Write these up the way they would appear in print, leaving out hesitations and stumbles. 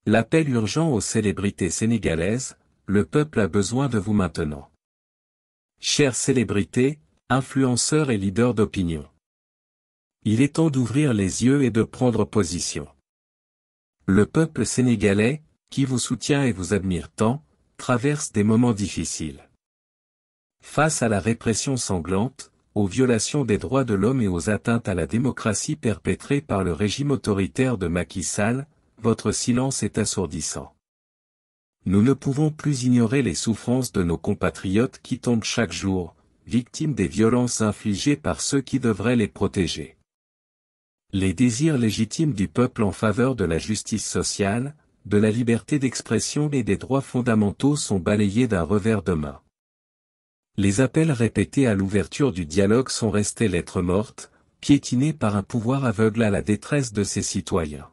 L'appel urgent aux célébrités sénégalaises, le peuple a besoin de vous maintenant. Chères célébrités, influenceurs et leaders d'opinion. Il est temps d'ouvrir les yeux et de prendre position. Le peuple sénégalais, qui vous soutient et vous admire tant, traverse des moments difficiles. Face à la répression sanglante, aux violations des droits de l'homme et aux atteintes à la démocratie perpétrées par le régime autoritaire de Macky Sall, votre silence est assourdissant. Nous ne pouvons plus ignorer les souffrances de nos compatriotes qui tombent chaque jour, victimes des violences infligées par ceux qui devraient les protéger. Les désirs légitimes du peuple en faveur de la justice sociale, de la liberté d'expression et des droits fondamentaux sont balayés d'un revers de main. Les appels répétés à l'ouverture du dialogue sont restés lettre morte, piétinés par un pouvoir aveugle à la détresse de ses citoyens.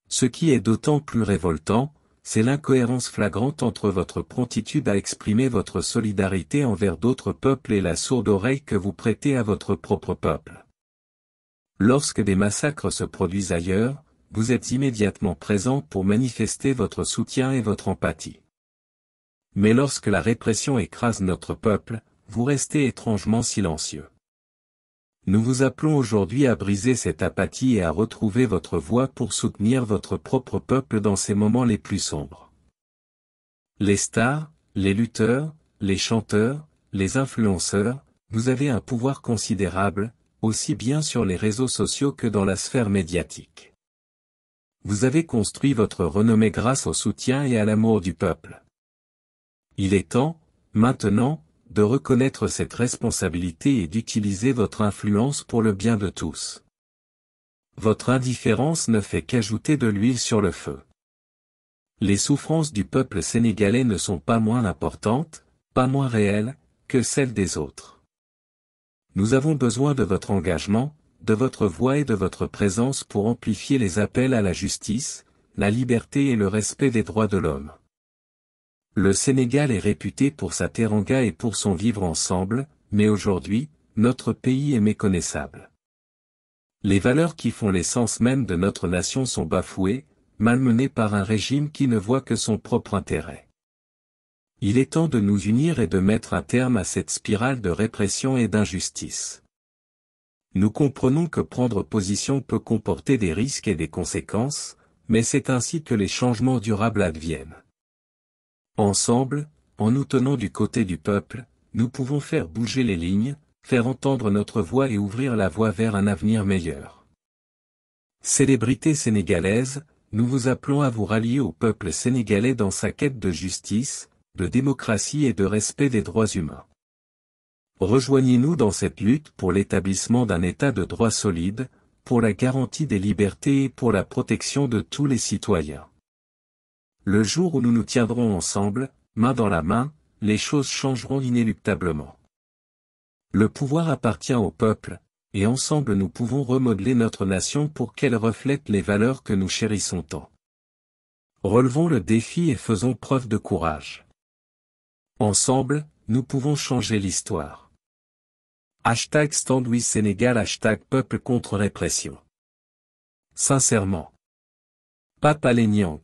Ce qui est d'autant plus révoltant, c'est l'incohérence flagrante entre votre promptitude à exprimer votre solidarité envers d'autres peuples et la sourde oreille que vous prêtez à votre propre peuple. Lorsque des massacres se produisent ailleurs, vous êtes immédiatement présent pour manifester votre soutien et votre empathie. Mais lorsque la répression écrase notre peuple, vous restez étrangement silencieux. Nous vous appelons aujourd'hui à briser cette apathie et à retrouver votre voix pour soutenir votre propre peuple dans ces moments les plus sombres. Les stars, les lutteurs, les chanteurs, les influenceurs, vous avez un pouvoir considérable, aussi bien sur les réseaux sociaux que dans la sphère médiatique. Vous avez construit votre renommée grâce au soutien et à l'amour du peuple. Il est temps, maintenant, de reconnaître cette responsabilité et d'utiliser votre influence pour le bien de tous. Votre indifférence ne fait qu'ajouter de l'huile sur le feu. Les souffrances du peuple sénégalais ne sont pas moins importantes, pas moins réelles, que celles des autres. Nous avons besoin de votre engagement, de votre voix et de votre présence pour amplifier les appels à la justice, la liberté et le respect des droits de l'homme. Le Sénégal est réputé pour sa teranga et pour son vivre ensemble, mais aujourd'hui, notre pays est méconnaissable. Les valeurs qui font l'essence même de notre nation sont bafouées, malmenées par un régime qui ne voit que son propre intérêt. Il est temps de nous unir et de mettre un terme à cette spirale de répression et d'injustice. Nous comprenons que prendre position peut comporter des risques et des conséquences, mais c'est ainsi que les changements durables adviennent. Ensemble, en nous tenant du côté du peuple, nous pouvons faire bouger les lignes, faire entendre notre voix et ouvrir la voie vers un avenir meilleur. Célébrités sénégalaises, nous vous appelons à vous rallier au peuple sénégalais dans sa quête de justice, de démocratie et de respect des droits humains. Rejoignez-nous dans cette lutte pour l'établissement d'un État de droit solide, pour la garantie des libertés et pour la protection de tous les citoyens. Le jour où nous nous tiendrons ensemble, main dans la main, les choses changeront inéluctablement. Le pouvoir appartient au peuple, et ensemble nous pouvons remodeler notre nation pour qu'elle reflète les valeurs que nous chérissons tant. Relevons le défi et faisons preuve de courage. Ensemble, nous pouvons changer l'histoire. #StandWithSénégal #Peuple contre répression. Sincèrement. Pape Alé Niang.